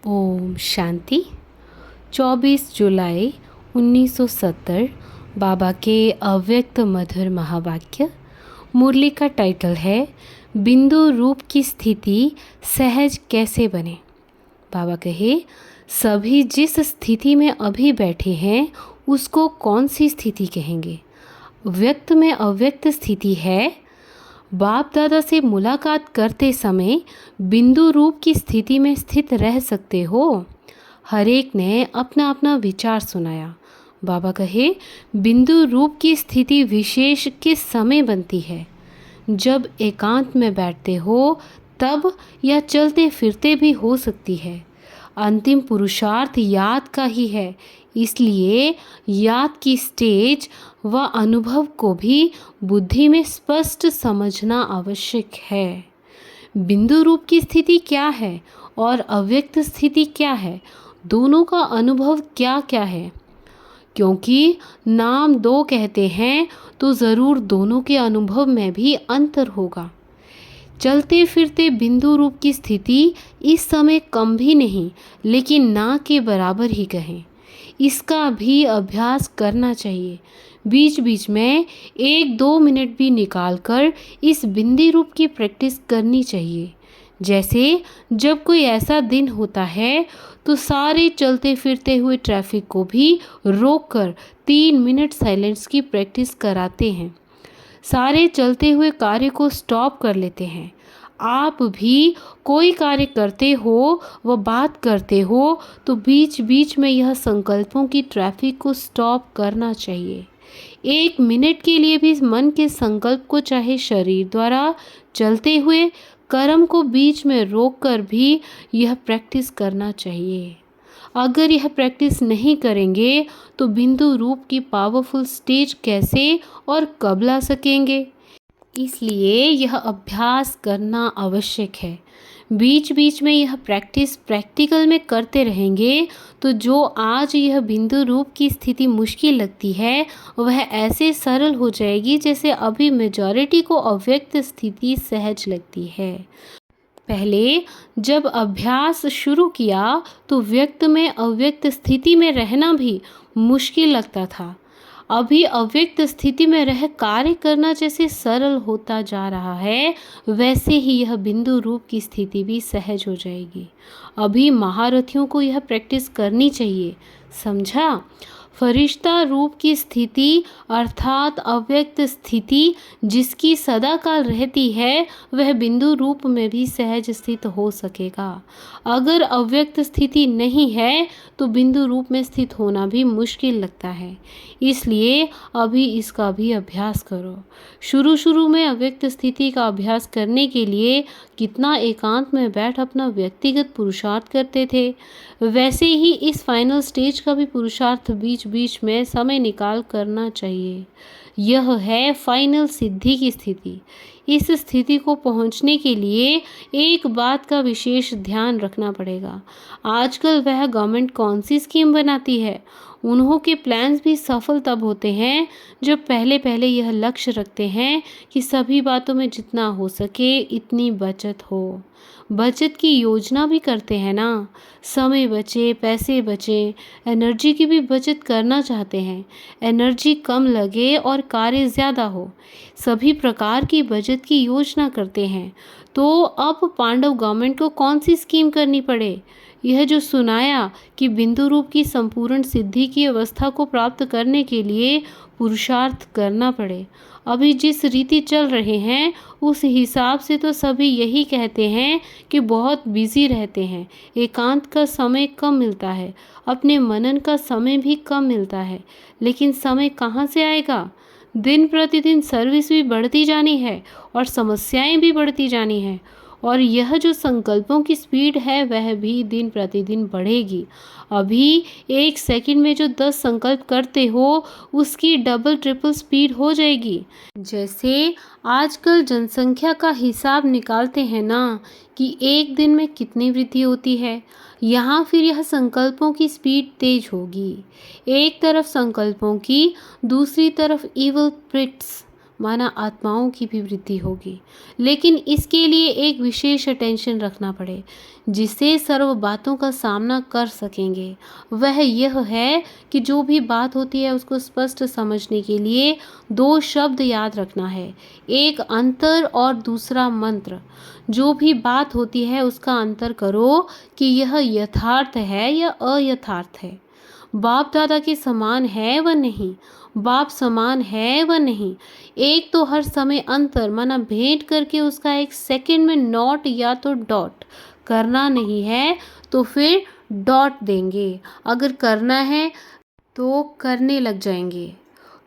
ओम शांति। 24 जुलाई 1970 बाबा के अव्यक्त मधुर महावाक्य। मुरली का टाइटल है बिंदु रूप की स्थिति सहज कैसे बने। बाबा कहे, सभी जिस स्थिति में अभी बैठे हैं उसको कौन सी स्थिति कहेंगे। व्यक्त में अव्यक्त स्थिति है। बाप दादा से मुलाकात करते समय बिंदु रूप की स्थिति में स्थित रह सकते हो। हर एक ने अपना अपना विचार सुनाया। बाबा कहे, बिंदु रूप की स्थिति विशेष किस समय बनती है? जब एकांत में बैठते हो तब, या चलते फिरते भी हो सकती है। अंतिम पुरुषार्थ याद का ही है, इसलिए याद की स्टेज व अनुभव को भी बुद्धि में स्पष्ट समझना आवश्यक है। बिंदु रूप की स्थिति क्या है और अव्यक्त स्थिति क्या है, दोनों का अनुभव क्या क्या है। क्योंकि नाम दो कहते हैं तो ज़रूर दोनों के अनुभव में भी अंतर होगा। चलते फिरते बिंदु रूप की स्थिति इस समय कम भी नहीं, लेकिन ना के बराबर ही कहें। इसका भी अभ्यास करना चाहिए। बीच बीच में 1-2 मिनट भी निकाल कर इस बिंदु रूप की प्रैक्टिस करनी चाहिए। जैसे जब कोई ऐसा दिन होता है तो सारे चलते फिरते हुए ट्रैफिक को भी रोककर 3 मिनट साइलेंस की प्रैक्टिस कराते हैं। सारे चलते हुए कार्य को स्टॉप कर लेते हैं। आप भी कोई कार्य करते हो व बात करते हो तो बीच बीच में यह संकल्पों की ट्रैफिक को स्टॉप करना चाहिए। 1 मिनट के लिए भी मन के संकल्प को, चाहे शरीर द्वारा चलते हुए कर्म को, बीच में रोककर भी यह प्रैक्टिस करना चाहिए। अगर यह प्रैक्टिस नहीं करेंगे तो बिंदु रूप की पावरफुल स्टेज कैसे और कब ला सकेंगे। इसलिए यह अभ्यास करना आवश्यक है। बीच बीच में यह प्रैक्टिस प्रैक्टिकल में करते रहेंगे तो जो आज यह बिंदु रूप की स्थिति मुश्किल लगती है वह ऐसे सरल हो जाएगी जैसे अभी मेजॉरिटी को अव्यक्त स्थिति सहज लगती है। पहले जब अभ्यास शुरू किया तो व्यक्त में अव्यक्त स्थिति में रहना भी मुश्किल लगता था। अभी अव्यक्त स्थिति में रह कार्य करना जैसे सरल होता जा रहा है, वैसे ही यह बिंदु रूप की स्थिति भी सहज हो जाएगी। अभी महारथियों को यह प्रैक्टिस करनी चाहिए, समझा। फरिश्ता रूप की स्थिति अर्थात अव्यक्त स्थिति जिसकी सदाकाल रहती है वह बिंदु रूप में भी सहज स्थित हो सकेगा। अगर अव्यक्त स्थिति नहीं है तो बिंदु रूप में स्थित होना भी मुश्किल लगता है। इसलिए अभी इसका भी अभ्यास करो। शुरू शुरू में अव्यक्त स्थिति का अभ्यास करने के लिए कितना एकांत में बैठ अपना व्यक्तिगत पुरुषार्थ करते थे, वैसे ही इस फाइनल स्टेज का भी पुरुषार्थ बीच बीच में समय निकाल करना चाहिए। यह है फाइनल सिद्धि की स्थिति। इस स्थिति को पहुंचने के लिए एक बात का विशेष ध्यान रखना पड़ेगा। आजकल वह गवर्नमेंट कौन सी स्कीम बनाती है, उन्हों के प्लान्स भी सफल तब होते हैं जब पहले पहले यह लक्ष्य रखते हैं कि सभी बातों में जितना हो सके इतनी बचत हो। बचत की योजना भी करते हैं ना, समय बचे, पैसे बचे, एनर्जी की भी बचत करना चाहते हैं, एनर्जी कम लगे और कार्य ज़्यादा हो, सभी प्रकार की बचत की योजना करते हैं। तो अब पांडव गवर्नमेंट को कौन सी स्कीम करनी पड़े, यह जो सुनाया कि बिंदु रूप की संपूर्ण सिद्धि की अवस्था को प्राप्त करने के लिए पुरुषार्थ करना पड़े। अभी जिस रीति चल रहे हैं उस हिसाब से तो सभी यही कहते हैं कि बहुत बिजी रहते हैं, एकांत का समय कम मिलता है, अपने मनन का समय भी कम मिलता है। लेकिन समय कहाँ से आएगा? दिन प्रतिदिन सर्विस भी बढ़ती जानी है और समस्याएं भी बढ़ती जानी है, और यह जो संकल्पों की स्पीड है वह भी दिन प्रतिदिन बढ़ेगी। अभी 1 सेकंड में जो 10 संकल्प करते हो उसकी डबल ट्रिपल स्पीड हो जाएगी। जैसे आजकल जनसंख्या का हिसाब निकालते हैं ना कि एक दिन में कितनी वृद्धि होती है, यहाँ फिर यह संकल्पों की स्पीड तेज होगी। एक तरफ संकल्पों की, दूसरी तरफ इवल प्रिट्स माना आत्माओं की भी वृद्धि होगी। लेकिन इसके लिए एक विशेष अटेंशन रखना पड़े जिससे सर्व बातों का सामना कर सकेंगे। वह यह है कि जो भी बात होती है उसको स्पष्ट समझने के लिए दो शब्द याद रखना है, एक अंतर और दूसरा मंत्र। जो भी बात होती है उसका अंतर करो कि यह यथार्थ है या अयथार्थ है, बाप दादा के समान है व नहीं, बाप समान है व नहीं। एक तो हर समय अंतर माना भेंट करके उसका एक सेकंड में नॉट या तो डॉट करना नहीं है तो फिर डॉट देंगे, अगर करना है तो करने लग जाएंगे।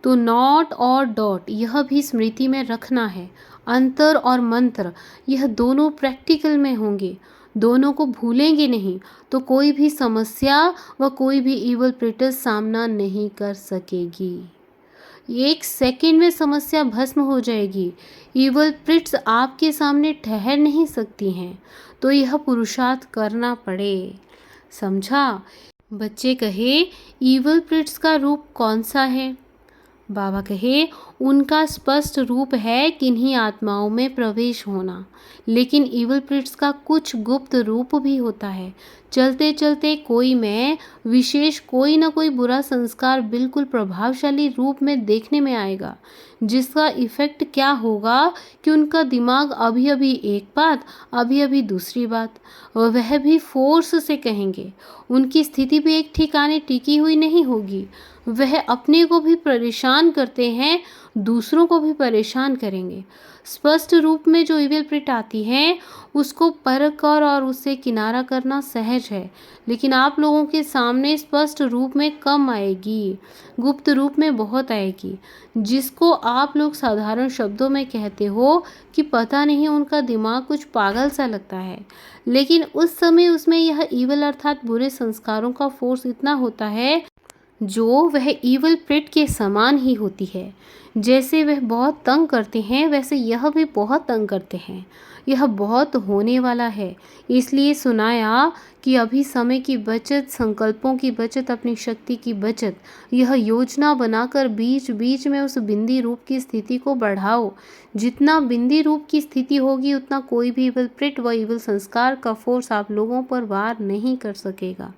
तो नॉट और डॉट यह भी स्मृति में रखना है। अंतर और मंत्र यह दोनों प्रैक्टिकल में होंगे, दोनों को भूलेंगे नहीं तो कोई भी समस्या व कोई भी इवल प्रिटस सामना नहीं कर सकेगी। एक सेकंड में समस्या भस्म हो जाएगी। इवल प्रिट्स आपके सामने ठहर नहीं सकती हैं, तो यह पुरुषार्थ करना पड़े। समझा? बच्चे कहे इवल प्रिट्स का रूप कौन सा है? बाबा कहे उनका स्पष्ट रूप है किन्हीं आत्माओं में प्रवेश होना, लेकिन इवल प्रिट्स का कुछ गुप्त रूप भी होता है। चलते चलते कोई में विशेष कोई ना कोई बुरा संस्कार बिल्कुल प्रभावशाली रूप में देखने में आएगा, जिसका इफेक्ट क्या होगा कि उनका दिमाग अभी अभी एक बात अभी अभी दूसरी बात, वह भी फोर्स से कहेंगे। उनकी स्थिति भी एक ठिकाने टिकी हुई नहीं होगी। वह अपने को भी परेशान करते हैं, दूसरों को भी परेशान करेंगे। स्पष्ट रूप में जो इविल प्रिट आती है उसको परख कर और उससे किनारा करना सहज है, लेकिन आप लोगों के सामने स्पष्ट रूप में कम आएगी, गुप्त रूप में बहुत आएगी, जिसको आप लोग साधारण शब्दों में कहते हो कि पता नहीं उनका दिमाग कुछ पागल सा लगता है। लेकिन उस समय उसमें यह इविल अर्थात बुरे संस्कारों का फोर्स इतना होता है जो वह इवल प्रिट के समान ही होती है। जैसे वह बहुत तंग करते हैं वैसे यह भी बहुत तंग करते हैं। यह बहुत होने वाला है, इसलिए सुनाया कि अभी समय की बचत, संकल्पों की बचत, अपनी शक्ति की बचत, यह योजना बनाकर बीच बीच में उस बिंदी रूप की स्थिति को बढ़ाओ। जितना बिंदी रूप की स्थिति होगी उतना कोई भी इवल प्रिट व इवल संस्कार का फोर्स आप लोगों पर वार नहीं कर सकेगा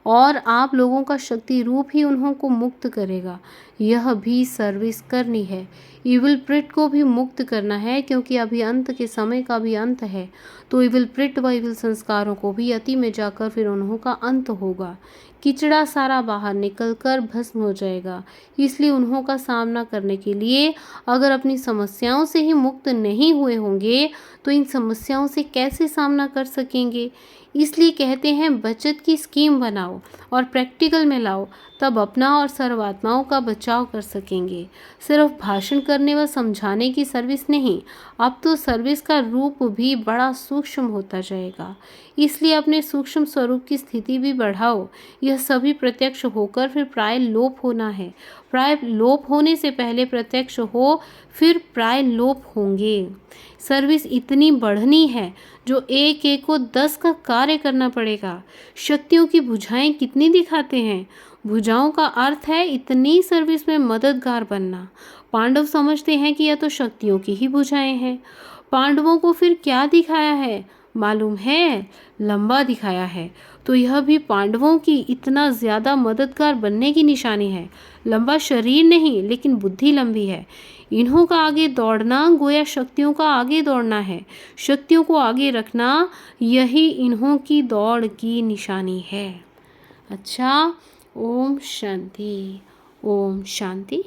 और आप लोगों का शक्ति रूप ही उन्हों को मुक्त करेगा। यह भी सर्विस करनी है, इविल प्रिट को भी मुक्त करना है, क्योंकि अभी अंत के समय का भी अंत है। तो इविल प्रिट व इविल संस्कारों को भी अति में जाकर फिर उन्हों का अंत होगा। किचड़ा सारा बाहर निकलकर भस्म हो जाएगा। इसलिए उन्हों का सामना करने के लिए अगर अपनी समस्याओं से ही मुक्त नहीं हुए होंगे तो इन समस्याओं से कैसे सामना कर सकेंगे। इसलिए कहते हैं बचत की स्कीम बनाओ और प्रैक्टिकल में लाओ, तब अपना और सर्वात्माओं का बचाव कर सकेंगे। सिर्फ भाषण करने व समझाने की सर्विस नहीं, अब तो सर्विस का रूप भी बड़ा सूक्ष्म होता जाएगा। इसलिए अपने सूक्ष्म स्वरूप की स्थिति भी बढ़ाओ। यह सभी प्रत्यक्ष होकर फिर प्राय लोप होना है। प्राय लोप होने से पहले प्रत्यक्ष हो, फिर प्राय लोप होंगे। सर्विस इतनी बढ़नी है जो एक एक को 10 का कार्य करना पड़ेगा। शक्तियों की भुजाएं कितनी दिखाते हैं। भुजाओं का अर्थ है इतनी सर्विस में मददगार बनना। पांडव समझते हैं कि यह तो शक्तियों की ही भुजाएं हैं। पांडवों को फिर क्या दिखाया है मालूम है? लंबा दिखाया है। तो यह भी पांडवों की इतना ज़्यादा मददगार बनने की निशानी है। लंबा शरीर नहीं, लेकिन बुद्धि लंबी है। इन्हों का आगे दौड़ना गोया शक्तियों का आगे दौड़ना है। शक्तियों को आगे रखना, यही इन्हों की दौड़ की निशानी है। अच्छा, ओम शांति, ओम शांति।